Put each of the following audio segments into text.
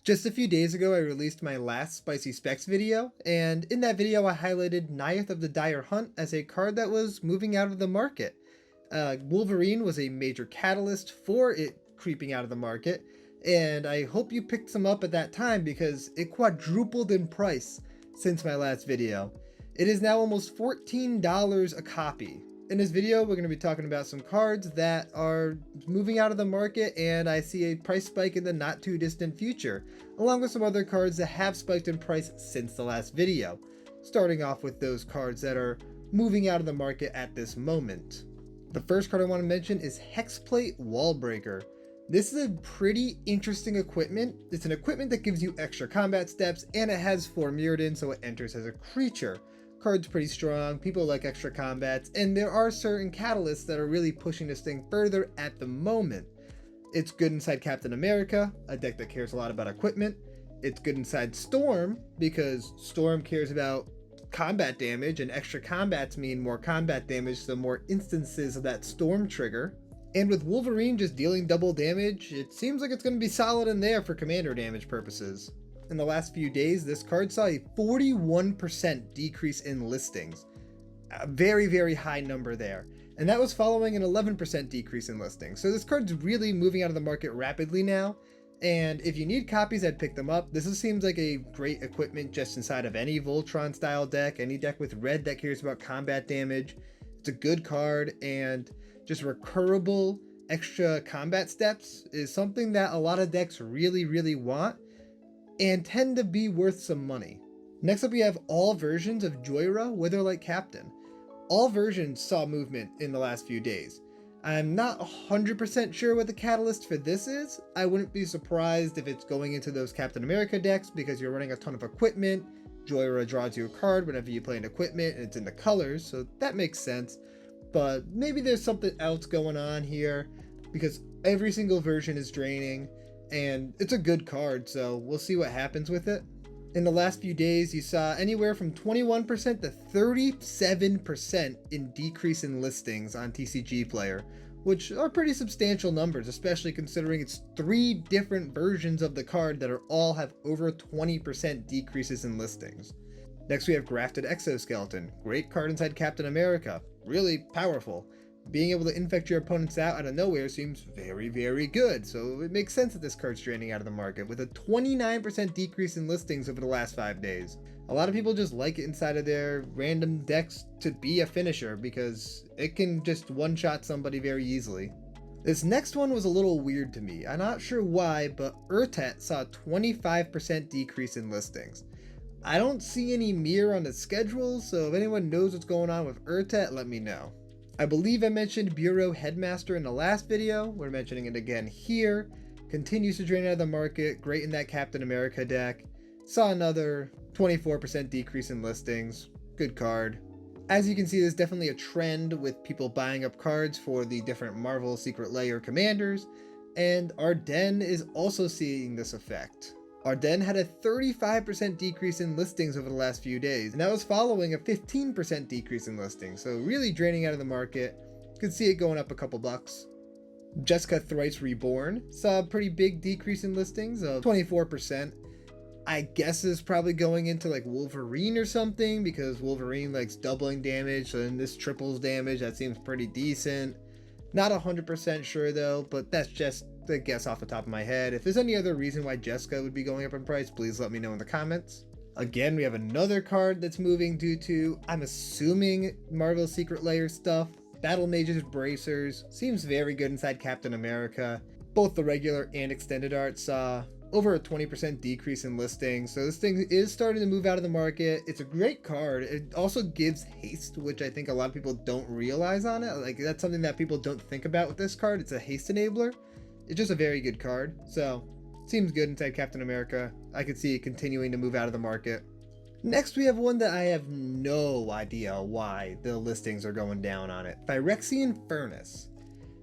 Just a few days ago, I released my last Spicy Specs video, and in that video I highlighted Neyith of the Dire Hunt as a card that was moving out of the market. Wolverine was a major catalyst for it creeping out of the market, and I hope you picked some up at that time because it quadrupled in price since my last video. It is now almost $14 a copy. In this video, we're going to be talking about some cards that are moving out of the market, and I see a price spike in the not too distant future, along with some other cards that have spiked in price since the last video. Starting off with those cards that are moving out of the market at this moment. The first card I want to mention is Hexplate Wallbreaker. This is a pretty interesting equipment. It's an equipment that gives you extra combat steps, and it has 4 Mirrodin, so it enters as a creature. Card's pretty strong, people like extra combats, and there are certain catalysts that are really pushing this thing further at the moment. It's good inside Captain America, a deck that cares a lot about equipment. It's good inside Storm, because Storm cares about combat damage, and extra combats mean more combat damage, so more instances of that Storm trigger. And with Wolverine just dealing double damage, it seems like it's going to be solid in there for commander damage purposes. In the last few days, this card saw a 41% decrease in listings. A very, very high number there. And that was following an 11% decrease in listings. So this card's really moving out of the market rapidly now. And if you need copies, I'd pick them up. This seems like a great equipment just inside of any Voltron style deck, any deck with red that cares about combat damage. It's a good card, and just recurrable extra combat steps is something that a lot of decks really, really want and tend to be worth some money. Next up, we have all versions of Joyra Witherlight Captain. All versions saw movement in the last few days. I'm not 100% sure what the catalyst for this is. I wouldn't be surprised if it's going into those Captain America decks because you're running a ton of equipment. Joyra draws you a card whenever you play an equipment, and it's in the colors, so that makes sense. But maybe there's something else going on here because every single version is draining. And it's a good card, so we'll see what happens with it. In the last few days, you saw anywhere from 21% to 37% in decrease in listings on TCG Player, which are pretty substantial numbers, especially considering it's 3 different versions of the card that all have over 20% decreases in listings. Next, we have Grafted Exoskeleton. Great card inside Captain America. Really powerful. Being able to infect your opponents out of nowhere seems very, very good, so it makes sense that this card's draining out of the market, with a 29% decrease in listings over the last 5 days. A lot of people just like it inside of their random decks to be a finisher, because it can just one-shot somebody very easily. This next one was a little weird to me. I'm not sure why, but Urtet saw a 25% decrease in listings. I don't see any mirror on the schedule, so if anyone knows what's going on with Urtet, let me know. I believe I mentioned Bureau Headmaster in the last video. We're mentioning it again here. Continues to drain out of the market. Great in that Captain America deck. Saw another 24% decrease in listings. Good card. As you can see, there's definitely a trend with people buying up cards for the different Marvel Secret Lair commanders. And Ardennes is also seeing this effect. Ardennes had a 35% decrease in listings over the last few days, and that was following a 15% decrease in listings, so really draining out of the market. Could see it going up a couple bucks. Jessica Thrice Reborn saw a pretty big decrease in listings of 24%. I guess is probably going into like Wolverine or something, because Wolverine likes doubling damage, so then this triples damage. That seems pretty decent. Not 100% sure though, but that's just a guess off the top of my head. If there's any other reason why Jessica would be going up in price, please let me know in the comments. Again, we have another card that's moving due to, I'm assuming, Marvel Secret Lair stuff. Battle Mage's Bracers seems very good inside Captain America. Both the regular and extended art saw over a 20% decrease in listings, so this thing is starting to move out of the market. It's a great card. It also gives haste, which I think a lot of people don't realize on it. Like, that's something that people don't think about with this card. It's a haste enabler. It's just a very good card, so seems good inside Captain America. I could see it continuing to move out of the market. Next, we have one that I have no idea why the listings are going down on it. Phyrexian Furnace.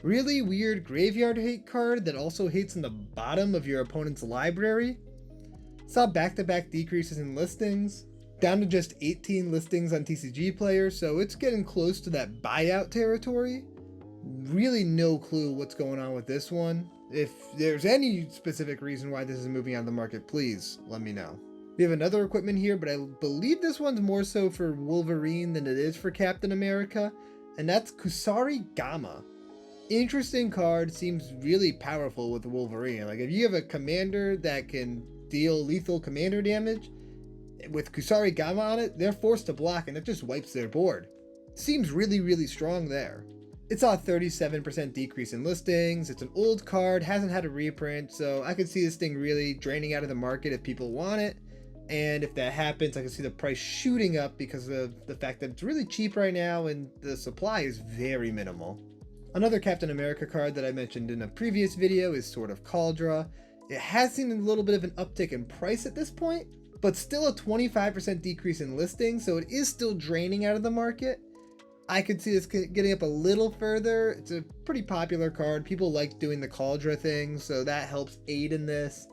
Really weird graveyard hate card that also hates in the bottom of your opponent's library. Saw back-to-back decreases in listings, down to just 18 listings on TCG Player, so it's getting close to that buyout territory. Really no clue what's going on with this one. If there's any specific reason why this is moving out of the market, please let me know. We have another equipment here, but I believe this one's more so for Wolverine than it is for Captain America, and that's Kusari Gamma. Interesting card, seems really powerful with Wolverine. Like, if you have a commander that can deal lethal commander damage, with Kusari Gamma on it, they're forced to block and it just wipes their board. Seems really, really strong there. It saw a 37% decrease in listings. It's an old card, hasn't had a reprint, so I could see this thing really draining out of the market if people want it. And if that happens, I can see the price shooting up because of the fact that it's really cheap right now and the supply is very minimal. Another Captain America card that I mentioned in a previous video is Sword of Caldra. It has seen a little bit of an uptick in price at this point, but still a 25% decrease in listings, so it is still draining out of the market. I could see this getting up a little further. It's a pretty popular card. People like doing the Caldra thing, so that helps aid in this.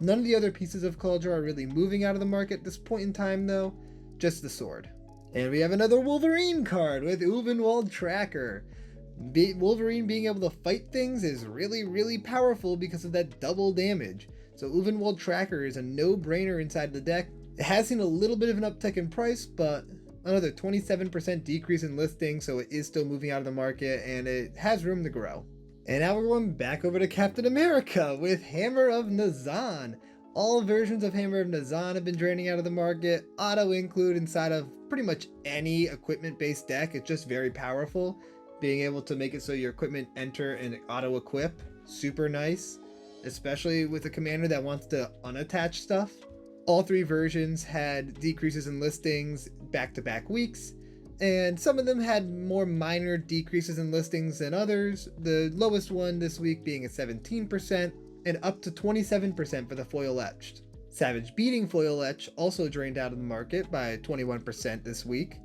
None of the other pieces of Caldra are really moving out of the market at this point in time though, just the sword. And we have another Wolverine card with Ulvenwald Tracker. Wolverine being able to fight things is really, really powerful because of that double damage. So Ulvenwald Tracker is a no-brainer inside the deck. It has seen a little bit of an uptick in price, but another 27% decrease in listings, so it is still moving out of the market and it has room to grow. And now we're going back over to Captain America with Hammer of Nazan. All versions of Hammer of Nazan have been draining out of the market. Auto include inside of pretty much any equipment-based deck. It's just very powerful. Being able to make it so your equipment enter and auto equip, super nice. Especially with a commander that wants to unattach stuff. All three versions had decreases in listings back-to-back weeks, and some of them had more minor decreases in listings than others, the lowest one this week being at 17% and up to 27% for the foil etched. Savage Beating foil etch also drained out of the market by 21% this week,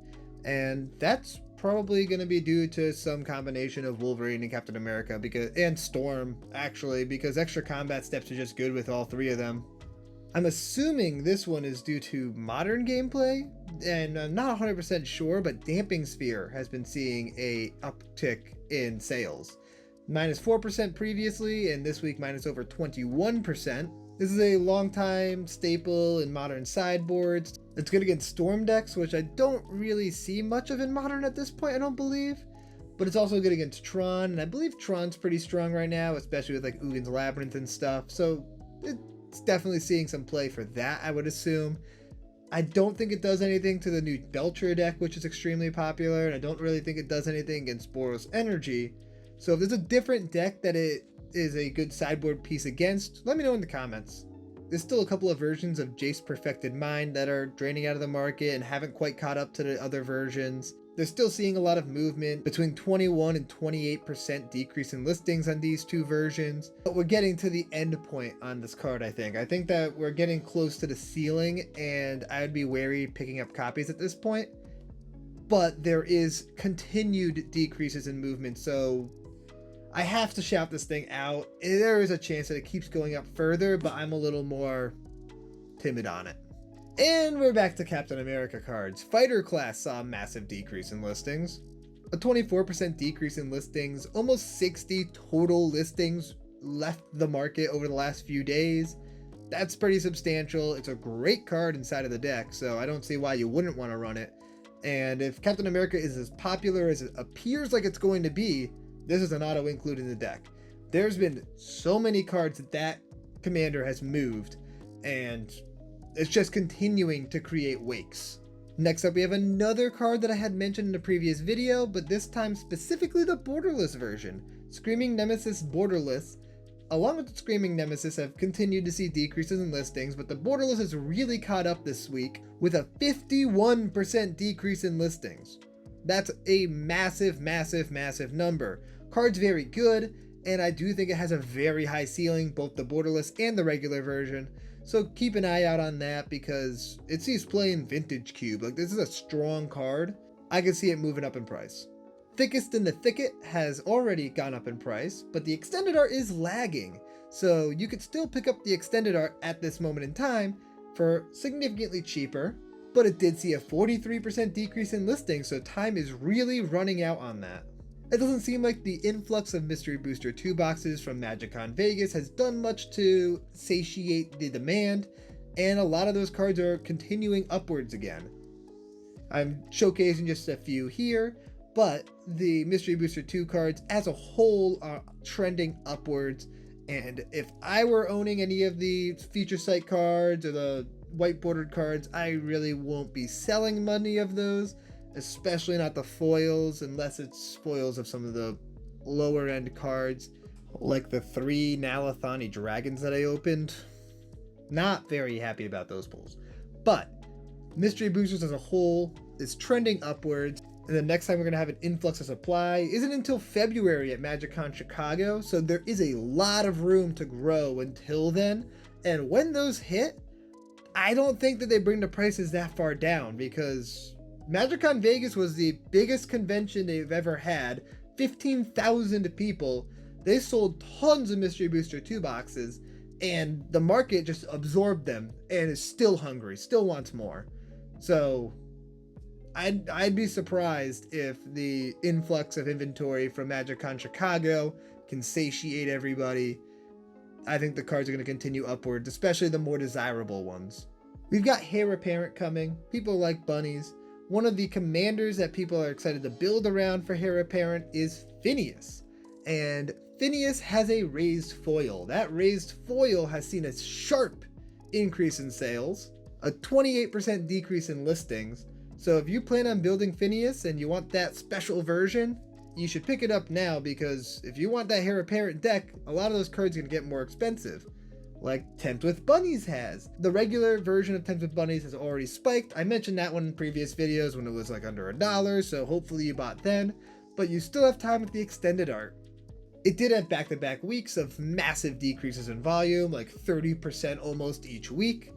and that's probably going to be due to some combination of Wolverine and Captain America and Storm, actually, because extra combat steps are just good with all three of them. I'm assuming this one is due to modern gameplay, and I'm not 100% sure, but Damping Sphere has been seeing a uptick in sales. Minus 4% previously, and this week minus over 21%. This is a long-time staple in modern sideboards. It's good against Storm decks, which I don't really see much of in modern at this point, I don't believe. But it's also good against Tron, and I believe Tron's pretty strong right now, especially with like Ugin's Labyrinth and stuff. So it's definitely seeing some play for that, I would assume. I don't think it does anything to the new Belcher deck, which is extremely popular, and I don't really think it does anything against Boros Energy. So if there's a different deck that it is a good sideboard piece against, let me know in the comments. There's still a couple of versions of Jace Perfected Mind that are draining out of the market and haven't quite caught up to the other versions. They're still seeing a lot of movement, between 21 and 28% decrease in listings on these two versions. But we're getting to the end point on this card, I think. I think that we're getting close to the ceiling, and I would be wary picking up copies at this point. But there is continued decreases in movement, so I have to shout this thing out. There is a chance that it keeps going up further, but I'm a little more timid on it. And we're back to Captain America cards. Fighter class saw a massive decrease in listings. A 24% decrease in listings, almost 60 total listings left the market over the last few days. That's pretty substantial. It's a great card inside of the deck, so I don't see why you wouldn't want to run it. And if Captain America is as popular as it appears like it's going to be, this is an auto include in the deck. There's been so many cards that commander has moved, and it's just continuing to create wakes. Next up, we have another card that I had mentioned in a previous video, but this time specifically the borderless version. Screaming Nemesis Borderless, along with the Screaming Nemesis, have continued to see decreases in listings, but the borderless has really caught up this week with a 51% decrease in listings. That's a massive, massive, massive number. Card's very good, and I do think it has a very high ceiling, both the borderless and the regular version. So keep an eye out on that because it sees play in Vintage Cube. Like, this is a strong card. I can see it moving up in price. Thickest in the Thicket has already gone up in price, but the extended art is lagging. So you could still pick up the extended art at this moment in time for significantly cheaper, but it did see a 43% decrease in listings, so time is really running out on that. It doesn't seem like the influx of Mystery Booster 2 boxes from MagicCon Vegas has done much to satiate the demand, and a lot of those cards are continuing upwards again. I'm showcasing just a few here, but the Mystery Booster 2 cards as a whole are trending upwards, and if I were owning any of the feature site cards or the white bordered cards, I really won't be selling many of those, especially not the foils, unless it's foils of some of the lower end cards, like the 3 Nalathani Dragons that I opened. Not very happy about those pulls. But Mystery Boosters as a whole is trending upwards, and the next time we're going to have an influx of supply isn't until February at MagicCon Chicago, so there is a lot of room to grow until then. And when those hit, I don't think that they bring the prices that far down, because MagicCon Vegas was the biggest convention they've ever had. 15,000 people. They sold tons of Mystery Booster 2 boxes, and the market just absorbed them and is still hungry, still wants more. So I'd be surprised if the influx of inventory from MagicCon Chicago can satiate everybody. I think the cards are going to continue upwards, especially the more desirable ones. We've got Heir Apparent coming. People like bunnies. One of the commanders that people are excited to build around for Heir Apparent is Phineas. And Phineas has a raised foil. That raised foil has seen a sharp increase in sales, a 28% decrease in listings. So if you plan on building Phineas and you want that special version, you should pick it up now, because if you want that Heir Apparent deck, a lot of those cards are going to get more expensive. Like Tempt with Bunnies has. The regular version of Tempt with Bunnies has already spiked. I mentioned that one in previous videos when it was like under $1, so hopefully you bought then. But you still have time with the extended art. It did have back-to-back weeks of massive decreases in volume, like 30% almost each week.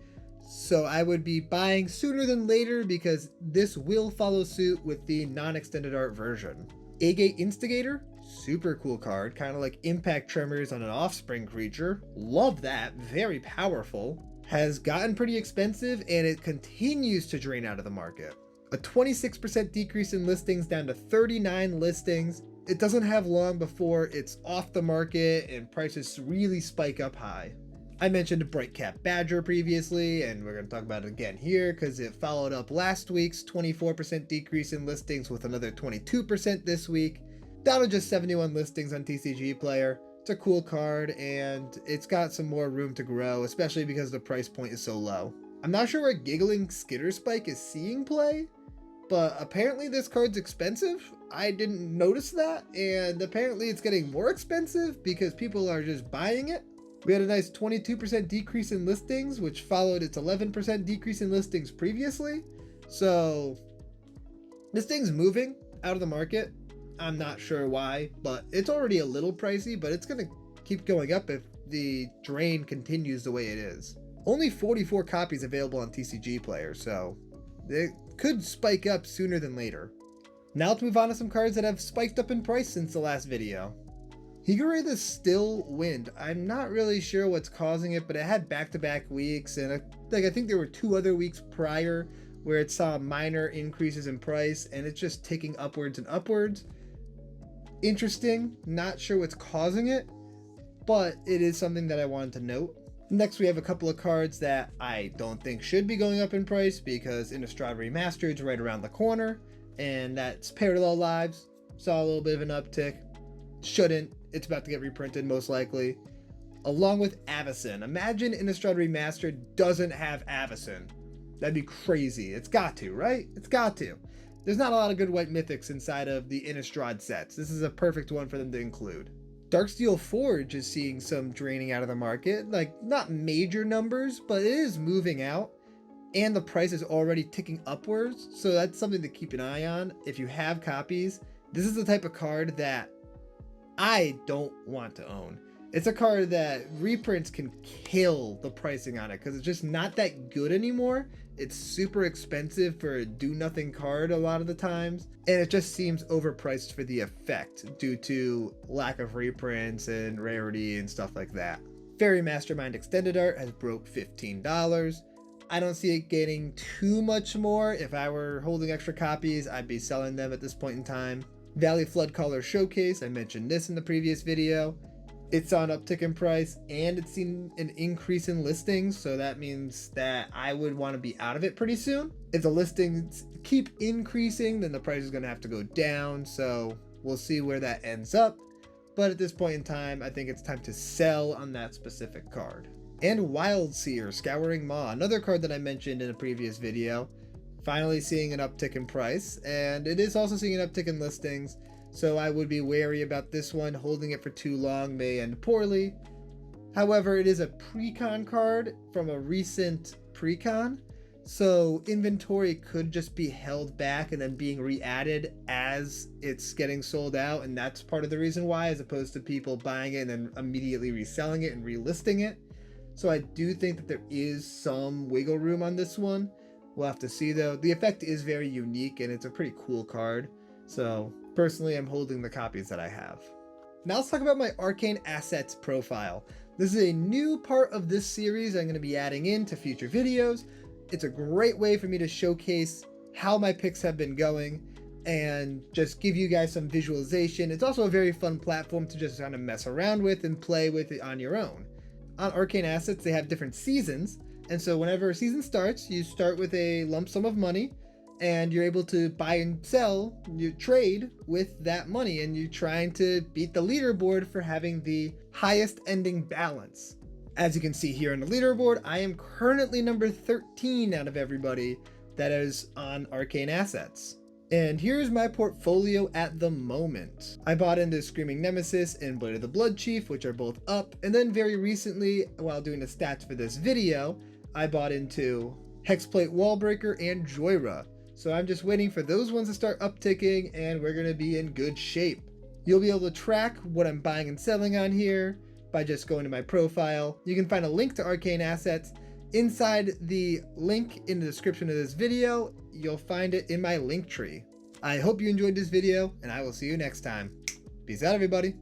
So I would be buying sooner than later, because this will follow suit with the non-extended art version. Agate Instigator, super cool card, kind of like Impact Tremors on an Offspring creature. Love that, very powerful. Has gotten pretty expensive, and it continues to drain out of the market. A 26% decrease in listings down to 39 listings. It doesn't have long before it's off the market and prices really spike up high. I mentioned Brightcap Badger previously, and we're going to talk about it again here because it followed up last week's 24% decrease in listings with another 22% this week. Down to just 71 listings on TCG Player. It's a cool card, and it's got some more room to grow, especially because the price point is so low. I'm not sure where Giggling Skitterspike is seeing play, but apparently this card's expensive. I didn't notice that, and apparently it's getting more expensive because people are just buying it. We had a nice 22% decrease in listings, which followed its 11% decrease in listings previously. So this thing's moving out of the market. I'm not sure why, but it's already a little pricey, but it's going to keep going up if the drain continues the way it is. Only 44 copies available on TCG Player, so it could spike up sooner than later. Now let's move on to some cards that have spiked up in price since the last video. Higurae the Still Wind. I'm not really sure what's causing it, but it had back-to-back weeks, and I think there were 2 other weeks prior where it saw minor increases in price, and it's just ticking upwards and upwards. Interesting. Not sure what's causing it, but it is something that I wanted to note. Next, we have a couple of cards that I don't think should be going up in price because Innistrad Remastered is right around the corner, and that's Parallel Lives. Saw a little bit of an uptick. Shouldn't. It's about to get reprinted most likely. Along with Avacyn. Imagine Innistrad Remastered doesn't have Avacyn. That'd be crazy. It's got to, right? It's got to. There's not a lot of good white mythics inside of the Innistrad sets. This is a perfect one for them to include. Darksteel Forge is seeing some draining out of the market. Like, not major numbers, but it is moving out. And the price is already ticking upwards. So that's something to keep an eye on. If you have copies, this is the type of card that I don't want to own. It's a card that reprints can kill the pricing on it because it's just not that good anymore. It's super expensive for a do-nothing card a lot of the times, and it just seems overpriced for the effect due to lack of reprints and rarity and stuff like that. Fairy Mastermind Extended Art has broke $15. I don't see it getting too much more. If I were holding extra copies, I'd be selling them at this point in time. Valley Flood Color Showcase, I mentioned this in the previous video. It saw an uptick in price and it's seen an increase in listings, so that means that I would want to be out of it pretty soon. If the listings keep increasing, then the price is going to have to go down, so we'll see where that ends up. But at this point in time, I think it's time to sell on that specific card. And Wildseer, Scouring Maw, another card that I mentioned in a previous video, finally seeing an uptick in price, and it is also seeing an uptick in listings. So I would be wary about this one. Holding it for too long may end poorly. However, it is a pre-con card from a recent pre-con, so inventory could just be held back and then being re-added as it's getting sold out, and that's part of the reason why, as opposed to people buying it and then immediately reselling it and relisting it. So I do think that there is some wiggle room on this one. We'll have to see though. The effect is very unique and it's a pretty cool card, so personally, I'm holding the copies that I have. Now let's talk about my Arcane Assets profile. This is a new part of this series I'm going to be adding into future videos. It's a great way for me to showcase how my picks have been going and just give you guys some visualization. It's also a very fun platform to just kind of mess around with and play with it on your own. On Arcane Assets, they have different seasons, and so whenever a season starts, you start with a lump sum of money, and you're able to buy and sell, you trade with that money, and you're trying to beat the leaderboard for having the highest ending balance. As you can see here on the leaderboard, I am currently number 13 out of everybody that is on Arcane Assets. And here's my portfolio at the moment. I bought into Screaming Nemesis and Blade of the Blood Chief, which are both up, and then very recently, while doing the stats for this video, I bought into Hexplate Wallbreaker and Joyra. So I'm just waiting for those ones to start upticking and we're going to be in good shape. You'll be able to track what I'm buying and selling on here by just going to my profile. You can find a link to Arcane Assets inside the link in the description of this video. You'll find it in my link tree. I hope you enjoyed this video and I will see you next time. Peace out, everybody.